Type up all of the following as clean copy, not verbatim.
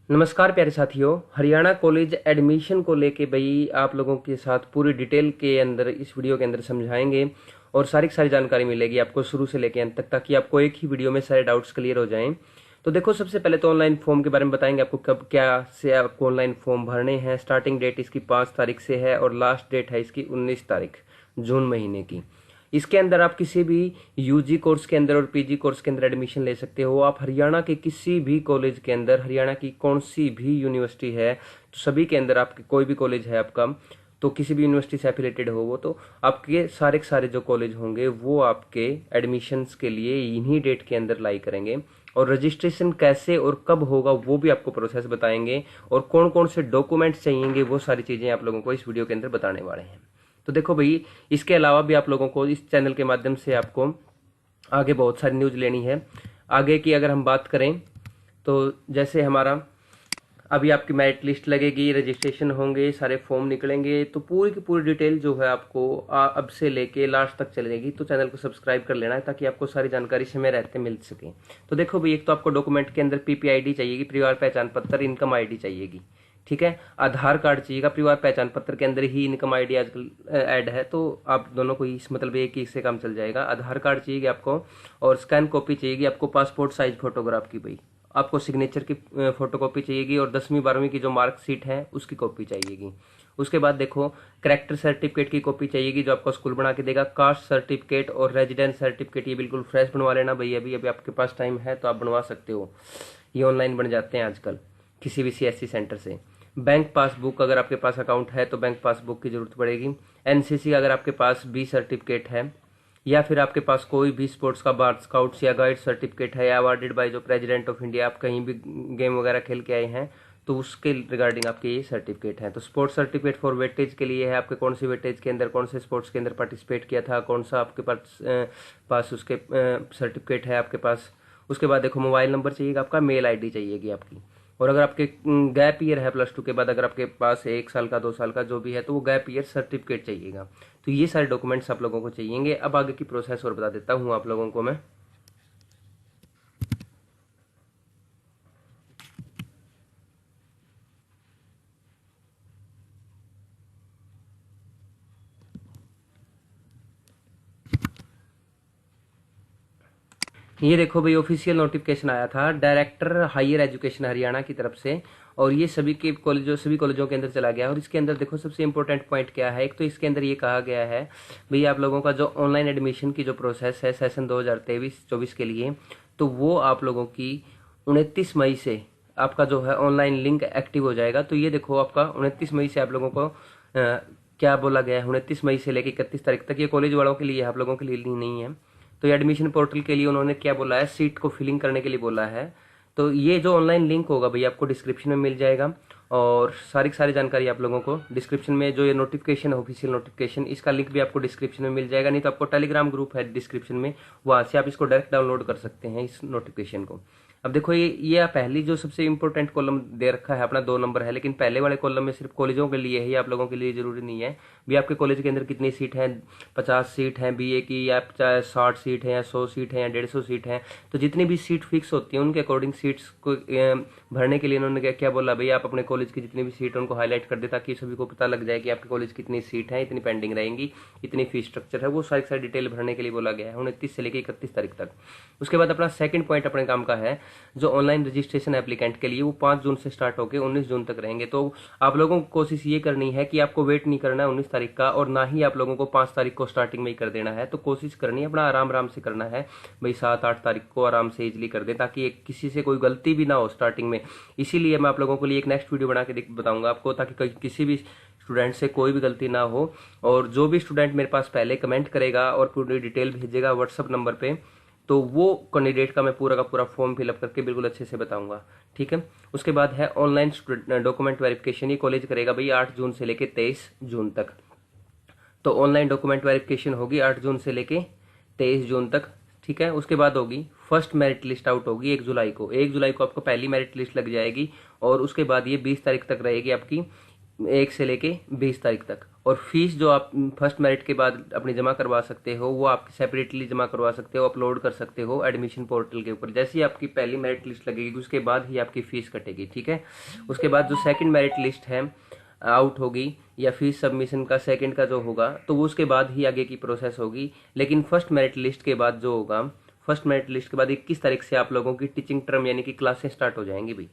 नमस्कार प्यारे साथियों। हरियाणा कॉलेज एडमिशन को लेके भाई आप लोगों के साथ पूरी डिटेल के अंदर इस वीडियो के अंदर समझाएंगे और सारी की सारी जानकारी मिलेगी आपको शुरू से लेके अंत तक, ताकि आपको एक ही वीडियो में सारे डाउट्स क्लियर हो जाएं। तो देखो, सबसे पहले तो ऑनलाइन फॉर्म के बारे में बताएंगे आपको कब क्या से आपको ऑनलाइन फॉर्म भरने हैं। स्टार्टिंग डेट इसकी 5 तारीख से है और लास्ट डेट है इसकी 19 तारीख जून महीने की। इसके अंदर आप किसी भी यूजी कोर्स के अंदर और पीजी कोर्स के अंदर एडमिशन ले सकते हो। आप हरियाणा के किसी भी कॉलेज के अंदर, हरियाणा की कौन सी भी यूनिवर्सिटी है तो सभी के अंदर, आपके कोई भी कॉलेज है आपका तो किसी भी यूनिवर्सिटी से एफिलेटेड हो वो, तो आपके सारे के सारे जो कॉलेज होंगे वो आपके एडमिशन्स के लिए इन्हीं डेट के अंदर लाई करेंगे। और रजिस्ट्रेशन कैसे और कब होगा वो भी आपको प्रोसेस बताएंगे, और कौन कौन से डॉक्यूमेंट्स चाहिएंगे वो सारी चीज़ें आप लोगों को इस वीडियो के अंदर बताने वाले हैं। तो देखो भाई, इसके अलावा भी आप लोगों को इस चैनल के माध्यम से आपको आगे बहुत सारी न्यूज़ लेनी है। आगे की अगर हम बात करें तो जैसे हमारा अभी आपकी मेरिट लिस्ट लगेगी, रजिस्ट्रेशन होंगे, सारे फॉर्म निकलेंगे, तो पूरी की पूरी डिटेल जो है आपको अब से लेके लास्ट तक चलेगी। तो चैनल को सब्सक्राइब कर लेना है ताकि आपको सारी जानकारी समय रहते मिल सके। तो देखो भाई, एक तो आपको डॉक्यूमेंट के अंदर पीपीआईडी चाहिएगी, परिवार पहचान पत्र, इनकम आईडी चाहिएगी, ठीक है। आधार कार्ड चाहिएगा, परिवार पहचान पत्र के अंदर ही इनकम आईडी आजकल ऐड है, तो आप दोनों को इस मतलब एक ही से काम चल जाएगा। आधार कार्ड चाहिएगी आपको, और स्कैन कॉपी चाहिएगी आपको पासपोर्ट साइज फोटोग्राफ की भाई। आपको सिग्नेचर की फोटो कॉपी चाहिएगी, और 10वीं 12वीं की जो मार्कशीट है उसकी कॉपी चाहिएगी। उसके बाद देखो, करेक्टर सर्टिफिकेट की कॉपी चाहिएगी जो आपको स्कूल बना के देगा। कास्ट सर्टिफिकेट और रेजिडेंस सर्टिफिकेट ये बिल्कुल फ्रेश बनवा लेना भाई, अभी अभी आपके पास टाइम है तो आप बनवा सकते हो, ये ऑनलाइन बन जाते हैं आजकल किसी भी सीएससी सेंटर से। बैंक पासबुक, अगर आपके पास अकाउंट है तो बैंक पासबुक की जरूरत पड़ेगी। एनसीसी अगर आपके पास बी सर्टिफिकेट है, या फिर आपके पास कोई भी स्पोर्ट्स का बार स्काउट्स या गाइड सर्टिफिकेट है, या अवार्डेड बाय जो प्रेसिडेंट ऑफ इंडिया, आप कहीं भी गेम वगैरह खेल के आए हैं तो उसके रिगार्डिंग आपके ये सर्टिफिकेट हैं। तो स्पोर्ट्स सर्टिफिकेट फॉर वेटेज के लिए है, आपके कौन सी वेटेज के अंदर, कौन से स्पोर्ट्स के अंदर पार्टिसिपेट किया था, कौन सा आपके पास उसके सर्टिफिकेट है आपके पास। उसके बाद देखो, मोबाइल नंबर चाहिएगा आपका, मेल आईडी चाहिएगी आपकी। और अगर आपके गैप ईयर है प्लस टू के बाद, अगर आपके पास 1 साल का 2 साल का जो भी है, तो वो गैप ईयर सर्टिफिकेट चाहिएगा। तो ये सारे डॉक्यूमेंट्स आप लोगों को चाहिएंगे। अब आगे की प्रोसेस और बता देता हूँ आप लोगों को मैं। ये देखो भाई, ऑफिशियल नोटिफिकेशन आया था डायरेक्टर हायर एजुकेशन हरियाणा की तरफ से, और ये सभी सभी कॉलेजों के अंदर चला गया। और इसके अंदर देखो, सबसे इंपॉर्टेंट पॉइंट क्या है, एक तो इसके अंदर ये कहा गया है भाई, आप लोगों का जो ऑनलाइन एडमिशन की जो प्रोसेस है सेशन 2023-24 के लिए, तो वो आप लोगों की 29 मई से आपका जो है ऑनलाइन लिंक एक्टिव हो जाएगा। तो ये देखो, आपका 29 मई से आप लोगों को क्या बोला गया है, 29 मई से लेकर 31 तारीख तक, ये कॉलेज वालों के लिए, आप लोगों के लिए नहीं है। तो ये एडमिशन पोर्टल के लिए उन्होंने क्या बोला है, सीट को फिलिंग करने के लिए बोला है। तो ये जो ऑनलाइन लिंक होगा भैया आपको डिस्क्रिप्शन में मिल जाएगा, और सारी की सारी जानकारी आप लोगों को डिस्क्रिप्शन में, जो ये नोटिफिकेशन है ऑफिशियल नोटिफिकेशन, इसका लिंक भी आपको डिस्क्रिप्शन में मिल जाएगा। नहीं तो आपको टेलीग्राम ग्रुप है डिस्क्रिप्शन में, वहाँ से आप इसको डायरेक्ट डाउनलोड कर सकते हैं इस नोटिफिकेशन को। अब देखो, ये पहली जो सबसे इंपॉर्टेंट कॉलम दे रखा है अपना 2 नंबर है, लेकिन पहले वाले कॉलम में सिर्फ कॉलेजों के लिए है, ये आप लोगों के लिए जरूरी नहीं है। भी आपके कॉलेज के अंदर कितनी सीट है, 50 सीट है बीए की, या चाहे 60 सीट है, या 100 सीट है, या 150 सीट है, तो जितनी भी सीट फिक्स होती है उनके अकॉर्डिंग सीट्स को भरने के लिए उन्होंने क्या क्या बोला भाई, आप अपने कॉलेज की जितनी भी सीट है उनको हाईलाइट कर दे, ताकि सभी को पता लग जाए कि आपके कॉलेज कितनी सीट है, इतनी पेंडिंग रहेंगी, इतनी फीस स्ट्रक्चर है, वो सारी डिटेल भरने के लिए बोला गया है 29 से लेकर 31 तारीख तक। उसके बाद अपना सेकंड पॉइंट अपने काम का है, जो ऑनलाइन रजिस्ट्रेशन एप्लीकेंट के लिए, वो 5 जून से स्टार्ट होकर 19 जून तक रहेंगे। तो आप लोगों को कोशिश ये करनी है कि आपको वेट नहीं करना है 19 तारीख का, और ना ही आप लोगों को 5 तारीख को स्टार्टिंग में ही कर देना है। तो कोशिश करनी है अपना आराम आराम से करना है भाई, 7-8 तारीख को आराम से इजिली कर दे, ताकि किसी से कोई गलती भी ना हो स्टार्टिंग में। इसीलिए मैं आप लोगों के लिए एक नेक्स्ट वीडियो बना के बताऊंगा आपको, ताकि किसी भी स्टूडेंट से कोई भी गलती ना हो। और जो भी स्टूडेंट मेरे पास पहले कमेंट करेगा और पूरी डिटेल भेजेगा व्हाट्सअप नंबर पे, तो वो कैंडिडेट का मैं पूरा का पूरा फॉर्म फिलअप करके बिल्कुल अच्छे से बताऊंगा, ठीक है। उसके बाद है ऑनलाइन डॉक्यूमेंट वेरिफिकेशन, ये कॉलेज करेगा भाई 8 जून से लेके 23 जून तक। तो ऑनलाइन डॉक्यूमेंट वेरिफिकेशन होगी 8 जून से लेके 23 जून तक, ठीक है। उसके बाद होगी फर्स्ट मेरिट लिस्ट आउट होगी 1 जुलाई को। 1 जुलाई को आपको पहली मेरिट लिस्ट लग जाएगी, और उसके बाद ये 20 तारीख तक रहेगी आपकी 1 से लेके 20 तारीख तक। और फीस जो आप फर्स्ट मेरिट के बाद अपनी जमा करवा सकते हो वो आप सेपरेटली जमा करवा सकते हो, अपलोड कर सकते हो एडमिशन पोर्टल के ऊपर। जैसे ही आपकी पहली मेरिट लिस्ट लगेगी उसके बाद ही आपकी फीस कटेगी, ठीक है। उसके बाद जो सेकंड मेरिट लिस्ट है आउट होगी या फीस सबमिशन का सेकंड का जो होगा तो वो उसके बाद ही आगे की प्रोसेस होगी। लेकिन फर्स्ट मेरिट लिस्ट के बाद जो होगा, फर्स्ट मेरिट लिस्ट के बाद 21 तारीख से आप लोगों की टीचिंग टर्म यानी कि क्लासेस स्टार्ट हो जाएंगी भाई,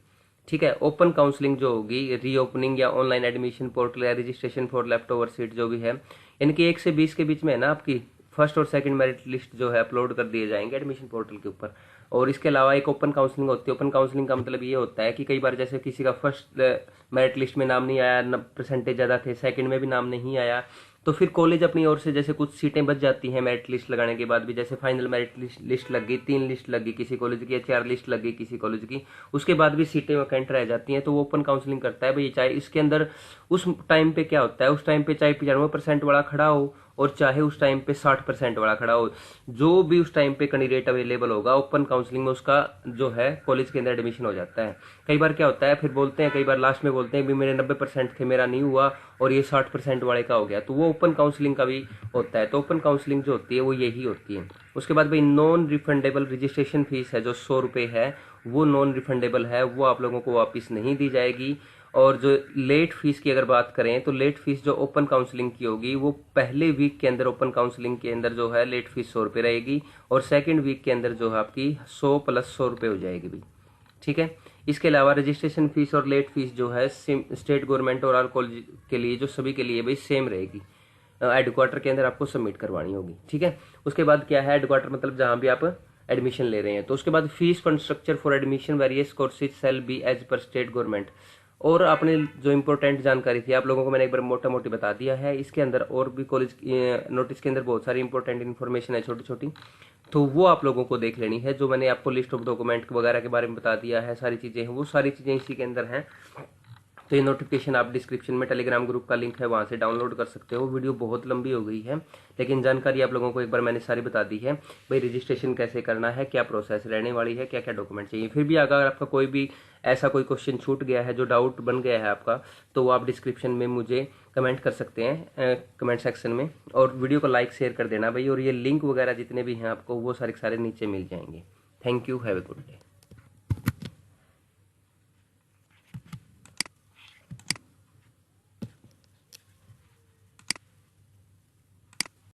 ठीक है। ओपन काउंसलिंग जो होगी, रीओपनिंग या ऑनलाइन एडमिशन पोर्टल या registration for left over seat जो भी है, यानी कि 1 से 20 के बीच में है ना, आपकी फर्स्ट और सेकंड मेरिट लिस्ट जो है अपलोड कर दिए जाएंगे एडमिशन पोर्टल के ऊपर। और इसके अलावा एक ओपन काउंसलिंग होती है। ओपन काउंसलिंग का मतलब ये होता है कि कई बार जैसे किसी का फर्स्ट मेरिट लिस्ट में नाम नहीं आया, परसेंटेज ज़्यादा थे, सेकंड में भी नाम नहीं आया, तो फिर कॉलेज अपनी ओर से जैसे कुछ सीटें बच जाती हैं मेरिट लिस्ट लगाने के बाद भी। जैसे फाइनल मेरिट लिस्ट लग गई, 3 लिस्ट लग गई किसी कॉलेज की या 4 लिस्ट लग गई किसी कॉलेज की, उसके बाद भी सीटें वैकेंट रह जाती हैं, तो वो ओपन काउंसलिंग करता है भाई। चाहे इसके अंदर उस टाइम पे क्या होता है, उस टाइम पे चाहे 95% वाला खड़ा हो और चाहे उस टाइम पे 60% वाला खड़ा हो, जो भी उस टाइम पे कैंडिडेट अवेलेबल होगा ओपन काउंसलिंग में उसका जो है कॉलेज के अंदर एडमिशन हो जाता है। कई बार क्या होता है, फिर बोलते हैं, कई बार लास्ट में बोलते हैं भी मेरे 90% थे, मेरा नहीं हुआ और ये 60% वाले का हो गया, तो वो ओपन काउंसलिंग का भी होता है। तो ओपन काउंसलिंग जो होती है वो यही होती है। उसके बाद भाई नॉन रिफंडेबल रजिस्ट्रेशन फीस है जो 100 रुपये है, वो नॉन रिफंडेबल है, वो आप लोगों को वापस नहीं दी जाएगी। और जो लेट फीस की अगर बात करें तो लेट फीस जो ओपन काउंसलिंग की होगी वो पहले वीक के अंदर ओपन काउंसलिंग के अंदर जो है लेट फीस 100 रुपये रहेगी और सेकंड वीक के अंदर जो है आपकी 100 + 100 रुपये हो जाएगी भाई, ठीक है। इसके अलावा रजिस्ट्रेशन फीस और लेट फीस जो है स्टेट गवर्नमेंट और ऑल कॉलेज के लिए जो सभी के लिए भाई सेम रहेगी, हेडक्वार्टर के अंदर आपको सबमिट करवानी होगी, ठीक है। उसके बाद क्या है, हेडक्वार्टर मतलब जहां भी आप एडमिशन ले रहे हैं। तो उसके बाद fees fund structure for admission various courses shall be as per state government. और आपने जो इंपॉर्टेंट जानकारी थी आप लोगों को मैंने एक बार मोटा मोटी बता दिया है। इसके अंदर और भी कॉलेज नोटिस के अंदर बहुत सारी इंपॉर्टेंट इन्फॉर्मेशन है छोटी छोटी, तो वो आप लोगों को देख लेनी है। जो मैंने आपको लिस्ट ऑफ डॉक्यूमेंट वगैरह के बारे में बता दिया है, सारी चीज़ें हैं, वो सारी चीज़ें इसी के अंदर हैं। तो ये नोटिफिकेशन आप डिस्क्रिप्शन में टेलीग्राम ग्रुप का लिंक है, वहाँ से डाउनलोड कर सकते हो। वीडियो बहुत लंबी हो गई है लेकिन जानकारी आप लोगों को एक बार मैंने सारी बता दी है भाई। रजिस्ट्रेशन कैसे करना है, क्या प्रोसेस रहने वाली है, क्या क्या डॉक्यूमेंट चाहिए। फिर भी अगर आपका कोई भी ऐसा कोई क्वेश्चन छूट गया है, जो डाउट बन गया है आपका, तो वो आप डिस्क्रिप्शन में मुझे कमेंट कर सकते हैं कमेंट सेक्शन में। और वीडियो को लाइक शेयर कर देना भाई। और ये लिंक वगैरह जितने भी हैं आपको वो सारे नीचे मिल जाएंगे। Thank you, have a good day.